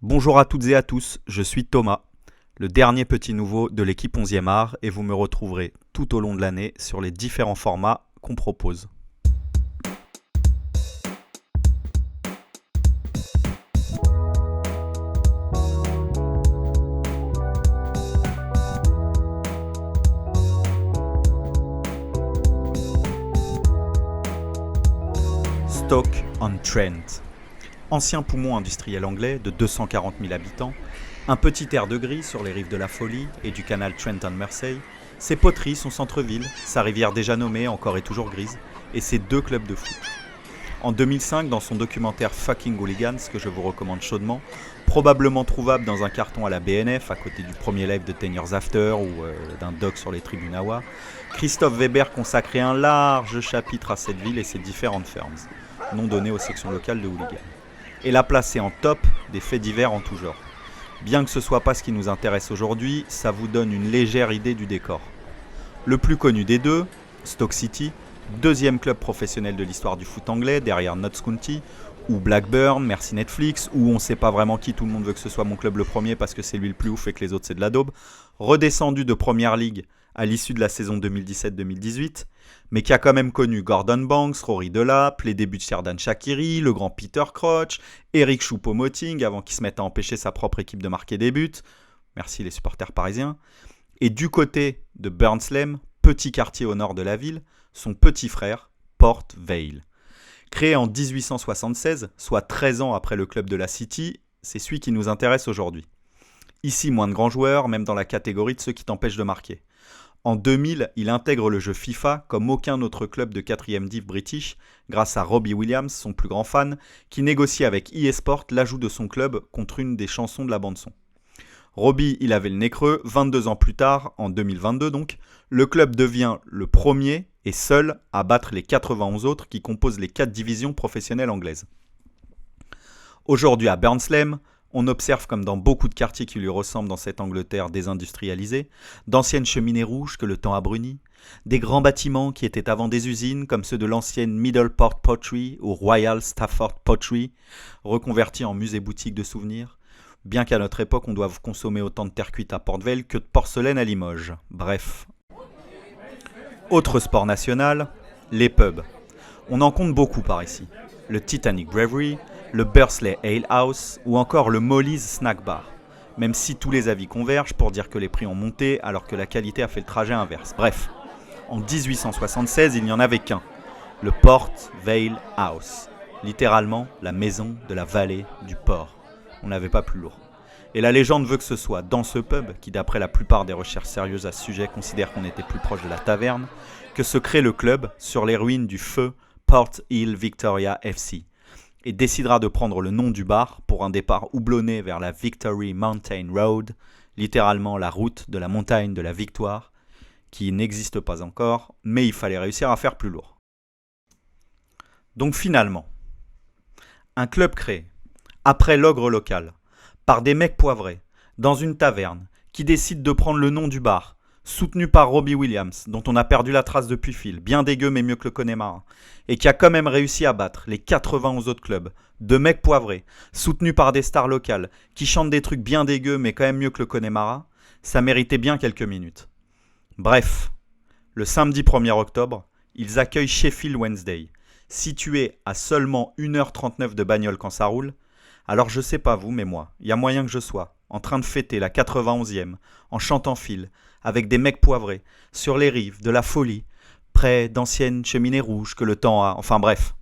Bonjour à toutes et à tous, je suis Thomas, le dernier petit nouveau de l'équipe 11e art et vous me retrouverez tout au long de l'année sur les différents formats qu'on propose. Stoke-on-Trent. Ancien poumon industriel anglais de 240 000 habitants, un petit air de gris sur les rives de la Folie et du canal Trent-on-Mersey, ses poteries, son centre-ville, sa rivière déjà nommée, encore et toujours grise, et ses deux clubs de foot. En 2005, dans son documentaire Fucking Hooligans, que je vous recommande chaudement, probablement trouvable dans un carton à la BNF, à côté du premier live de 10 Years After ou d'un doc sur les tribunes AWA, Christophe Weber consacrait un large chapitre à cette ville et ses différentes firms, nom donné aux sections locales de hooligans, et l'a placé en top des faits divers en tout genre. Bien que ce soit pas ce qui nous intéresse aujourd'hui, ça vous donne une légère idée du décor. Le plus connu des deux, Stoke City, deuxième club professionnel de l'histoire du foot anglais, derrière Notts County, ou Blackburn, merci Netflix, ou on sait pas vraiment qui, tout le monde veut que ce soit mon club le premier parce que c'est lui le plus ouf et que les autres c'est de la daube, redescendu de Premier League à l'issue de la saison 2017-2018, mais qui a quand même connu Gordon Banks, Rory Delap, les débuts de Xherdan Shaqiri, le grand Peter Crouch, Eric Choupo-Moting avant qu'il se mette à empêcher sa propre équipe de marquer des buts, merci les supporters parisiens, et du côté de Burnsley, petit quartier au nord de la ville, son petit frère, Port Vale. Créé en 1876, soit 13 ans après le club de la City, c'est celui qui nous intéresse aujourd'hui. Ici, moins de grands joueurs, même dans la catégorie de ceux qui t'empêchent de marquer. En 2000, il intègre le jeu FIFA comme aucun autre club de 4e div british, grâce à Robbie Williams, son plus grand fan, qui négocie avec eSport l'ajout de son club contre une des chansons de la bande-son. Robbie, il avait le nez creux, 22 ans plus tard, en 2022 donc, le club devient le premier et seul à battre les 91 autres qui composent les 4 divisions professionnelles anglaises. Aujourd'hui à Burnsley, on observe, comme dans beaucoup de quartiers qui lui ressemblent dans cette Angleterre désindustrialisée, d'anciennes cheminées rouges que le temps a brunies, des grands bâtiments qui étaient avant des usines comme ceux de l'ancienne Middleport Pottery ou Royal Stafford Pottery, reconvertis en musée-boutique de souvenirs, bien qu'à notre époque on doive consommer autant de terre cuite à Port Vale que de porcelaine à Limoges. Bref. Autre sport national, les pubs. On en compte beaucoup par ici. Le Titanic Brewery, le Bursley Ale House ou encore le Molly's Snack Bar. Même si tous les avis convergent pour dire que les prix ont monté alors que la qualité a fait le trajet inverse. Bref, en 1876, il n'y en avait qu'un, le Port Vale House. Littéralement, la maison de la vallée du port. On n'avait pas plus lourd. Et la légende veut que ce soit dans ce pub, qui d'après la plupart des recherches sérieuses à ce sujet considère qu'on était plus proche de la taverne, que se crée le club sur les ruines du feu Port Hill Victoria FC, et décidera de prendre le nom du bar pour un départ houblonné vers la Victory Mountain Road, littéralement la route de la montagne de la victoire, qui n'existe pas encore, mais il fallait réussir à faire plus lourd. Donc finalement, un club créé, après l'ogre local, par des mecs poivrés, dans une taverne, qui décide de prendre le nom du bar, soutenu par Robbie Williams, dont on a perdu la trace depuis Phil, bien dégueu mais mieux que le Connemara, et qui a quand même réussi à battre les 91 autres clubs, de mecs poivrés, soutenus par des stars locales, qui chantent des trucs bien dégueux mais quand même mieux que le Connemara, ça méritait bien quelques minutes. Bref, le samedi 1er octobre, ils accueillent Sheffield Wednesday, situé à seulement 1h39 de bagnole quand ça roule. Alors je sais pas vous, mais moi, il y a moyen que je sois en train de fêter la 91e, en chantant Phil, avec des mecs poivrés, sur les rives de la Folie, près d'anciennes cheminées rouges que le temps a... Enfin bref,